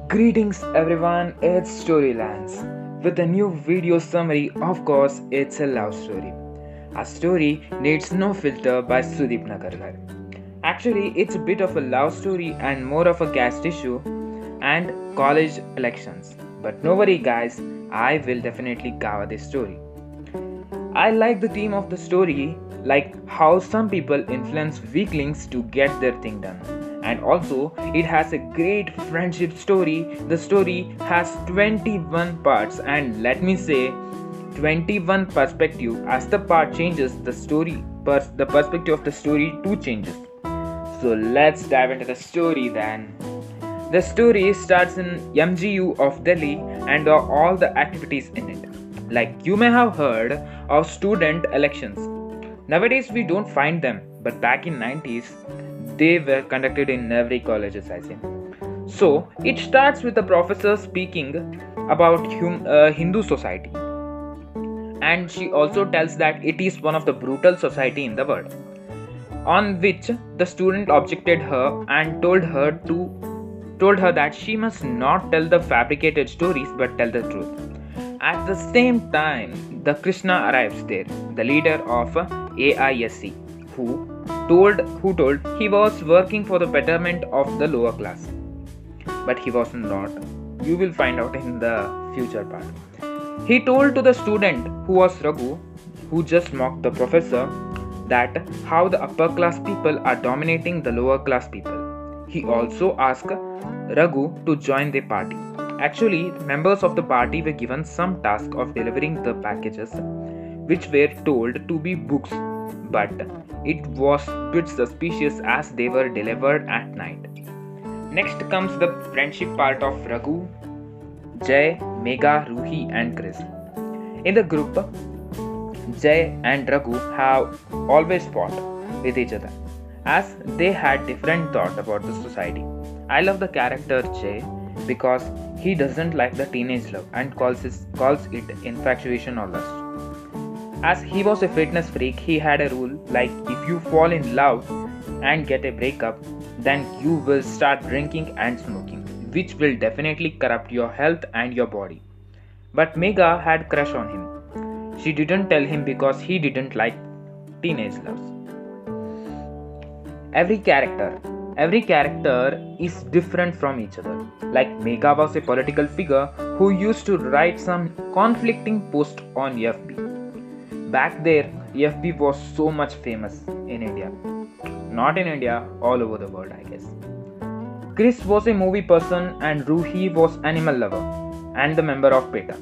Greetings everyone, it's Storylands. With a new video summary, of course, it's a love story. A story needs no filter by Sudeep Nagarkar. Actually, it's a bit of a love story and more of a caste issue and college elections. But no worry guys, I will definitely cover this story. I like the theme of the story, like how some people influence weaklings to get their thing done. And also, it has a great friendship story. The story has 21 parts, and let me say, 21 perspective. As the part changes, the perspective of the story too changes. So let's dive into the story then. The story starts in MGU of Delhi and all the activities in it. Like you may have heard of student elections. Nowadays we don't find them, but back in 90s they were conducted in every colleges I think. So it starts with the professor speaking about Hindu society, and she also tells that it is one of the brutal society in the world. On which the student objected her and told her that she must not tell the fabricated stories but tell the truth. At the same time, the Krishna arrives there, the leader of AISC, who told he was working for the betterment of the lower class. But he was not. You will find out in the future part. He told to the student who was Raghu, who just mocked the professor, that how the upper class people are dominating the lower class people. He also asked Raghu to join the party. Actually, members of the party were given some task of delivering the packages, which were told to be books, but it was a bit suspicious as they were delivered at night. Next comes the friendship part of Raghu, Jay, Megha, Ruhi and Chris. In the group, Jay and Raghu have always fought with each other as they had different thoughts about the society. I love the character Jay because he doesn't like the teenage love and calls it infatuation or lust. As he was a fitness freak, he had a rule like if you fall in love and get a breakup, then you will start drinking and smoking, which will definitely corrupt your health and your body. But Megha had crush on him. She didn't tell him because he didn't like teenage loves. Every character is different from each other. Like Megha was a political figure who used to write some conflicting posts on FB. Back there, FB was so much famous in India. Not in India, all over the world, I guess. Chris was a movie person and Ruhi was animal lover and the member of PETA.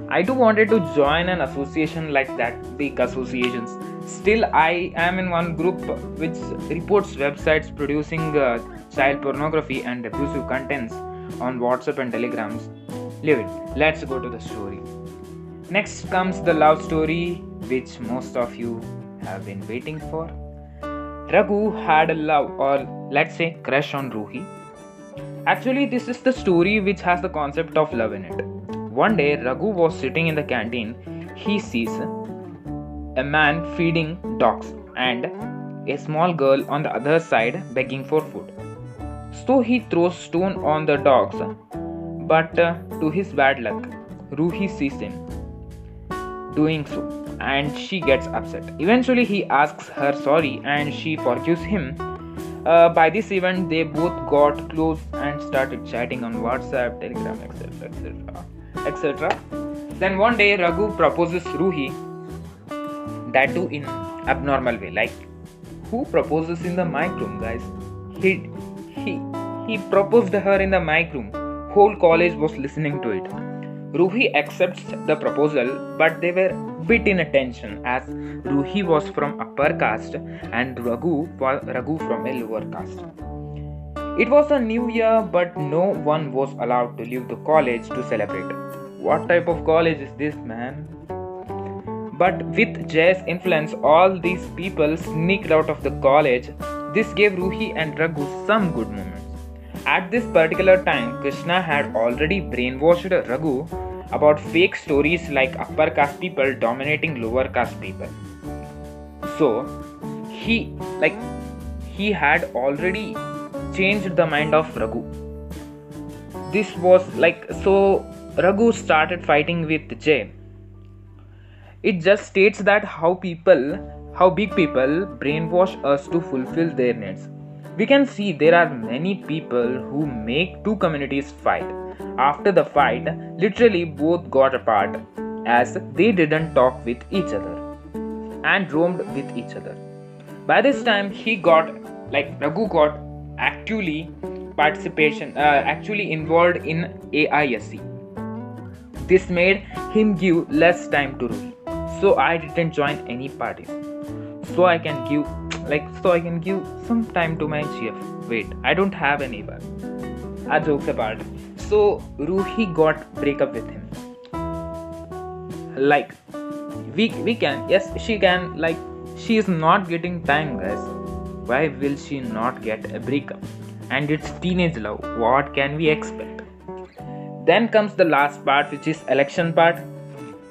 I too wanted to join an association like that, big associations. Still, I am in one group which reports websites producing child pornography and abusive contents on WhatsApp and Telegrams. Leave it. Let's go to the story. Next comes the love story, which most of you have been waiting for. Raghu had a love, or let's say crush on Ruhi. Actually, this is the story which has the concept of love in it. One day, Raghu was sitting in the canteen. He sees a man feeding dogs and a small girl on the other side begging for food. So he throws stone on the dogs, but to his bad luck, Ruhi sees him doing so and she gets upset. Eventually, he asks her sorry and she forgives him. By this event, they both got close and started chatting on WhatsApp, Telegram, etc. Then one day, Raghu proposes Ruhi, that too in abnormal way. Like, who proposes in the mic room, guys? He proposed her in the mic room. Whole college was listening to it. Ruhi accepts the proposal, but they were bit in a tension as Ruhi was from upper caste and Raghu from a lower caste. It was a new year, but no one was allowed to leave the college to celebrate. What type of college is this, man? But with Jay's influence, all these people sneaked out of the college. This gave Ruhi and Raghu some good moments. At this particular time, Krishna had already brainwashed Raghu about fake stories like upper caste people dominating lower caste people. So, he had already changed the mind of Raghu. this was like, so Raghu started fighting with Jay. It just states that how big people brainwash us to fulfill their needs. We can see there are many people who make two communities fight. After the fight, literally both got apart as they didn't talk with each other and roamed with each other. By this time, Raghu got actually involved in AISC. This made him give less time to Ruhi. So I didn't join any parties. So I can give some time to my GF. Wait, I don't have any one. Jokes apart. So Ruhi got break up with him. Like we can, yes, she can, like, she is not getting time, guys. Why will she not get a breakup? And it's teenage love. What can we expect? Then comes the last part, which is election part.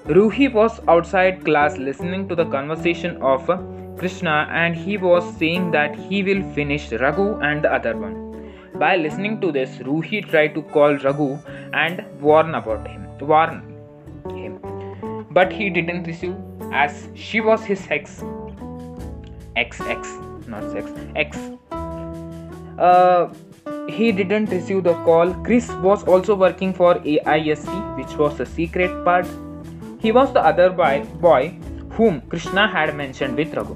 Ruhi was outside class listening to the conversation of Krishna, and he was saying that he will finish Raghu and the other one. By listening to this, Ruhi tried to call Raghu and warn him. But he didn't receive, as she was his ex. He didn't receive the call. Chris was also working for AISC, which was a secret part. He was the other boy whom Krishna had mentioned with Raghu.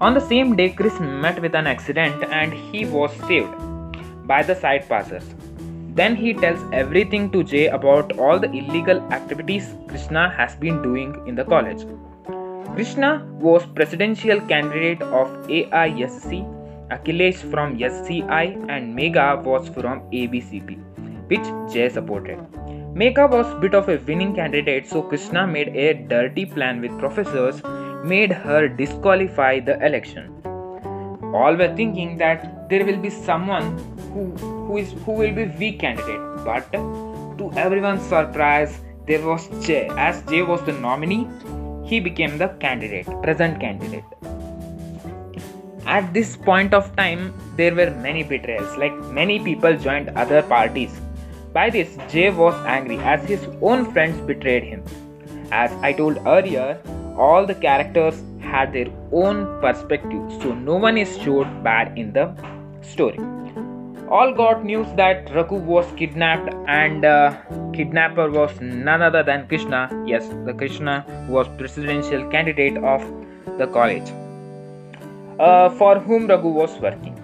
On the same day, Chris met with an accident and he was saved by the side passers. Then he tells everything to Jay about all the illegal activities Krishna has been doing in the college. Krishna was presidential candidate of AISC, Akhilesh from SCI, and Megha was from ABCP, which Jay supported. Megha was a bit of a winning candidate, so Krishna made a dirty plan with professors, made her disqualify the election. All were thinking that there will be someone who will be weak candidate, but to everyone's surprise, there was Jay. As Jay was the nominee, he became the present candidate. At this point of time, there were many betrayals, like many people joined other parties. By this, Jay was angry as his own friends betrayed him. As I told earlier, all the characters had their own perspective, so no one is showed bad in the story. All got news that Raghu was kidnapped, and kidnapper was none other than Krishna. Yes, the Krishna was presidential candidate of the college, for whom Raghu was working.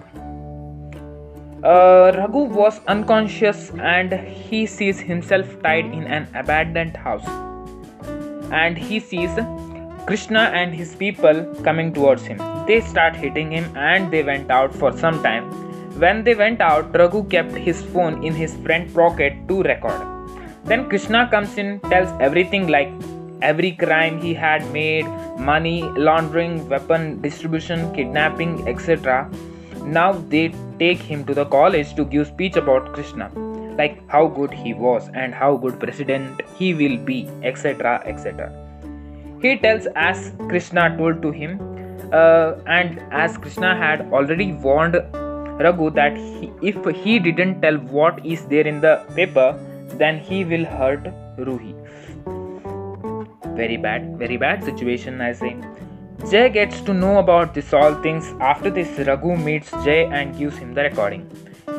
Raghu was unconscious and he sees himself tied in an abandoned house. And he sees Krishna and his people coming towards him. They start hitting him and they went out for some time. When they went out, Raghu kept his phone in his front pocket to record. Then Krishna comes in, tells everything, like every crime he had made, money laundering, weapon distribution, kidnapping, etc. Now they take him to the college to give speech about Krishna, like how good he was and how good president he will be, etc. etc. He tells as Krishna told to him, and as Krishna had already warned Raghu that if he didn't tell what is there in the paper, then he will hurt Ruhi. Very bad situation, I say. Jay gets to know about this all things. After this, Raghu meets Jay and gives him the recording.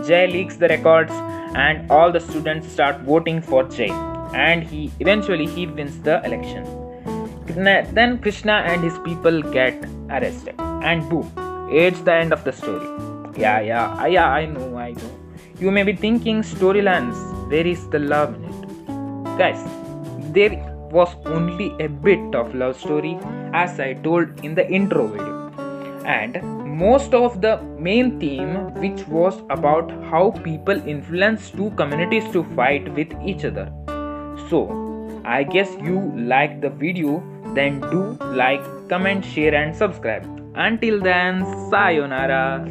Jay leaks the records and all the students start voting for Jay, and he eventually wins the election. Then Krishna and his people get arrested, and boom, it's the end of the story. Yeah, I know. You may be thinking, storylines, where is the love in it? Guys, there was only a bit of love story, as I told in the intro video, and most of the main theme, which was about how people influence two communities to fight with each other. So I guess you liked the video. Then do like, comment, share and subscribe. Until then, sayonara.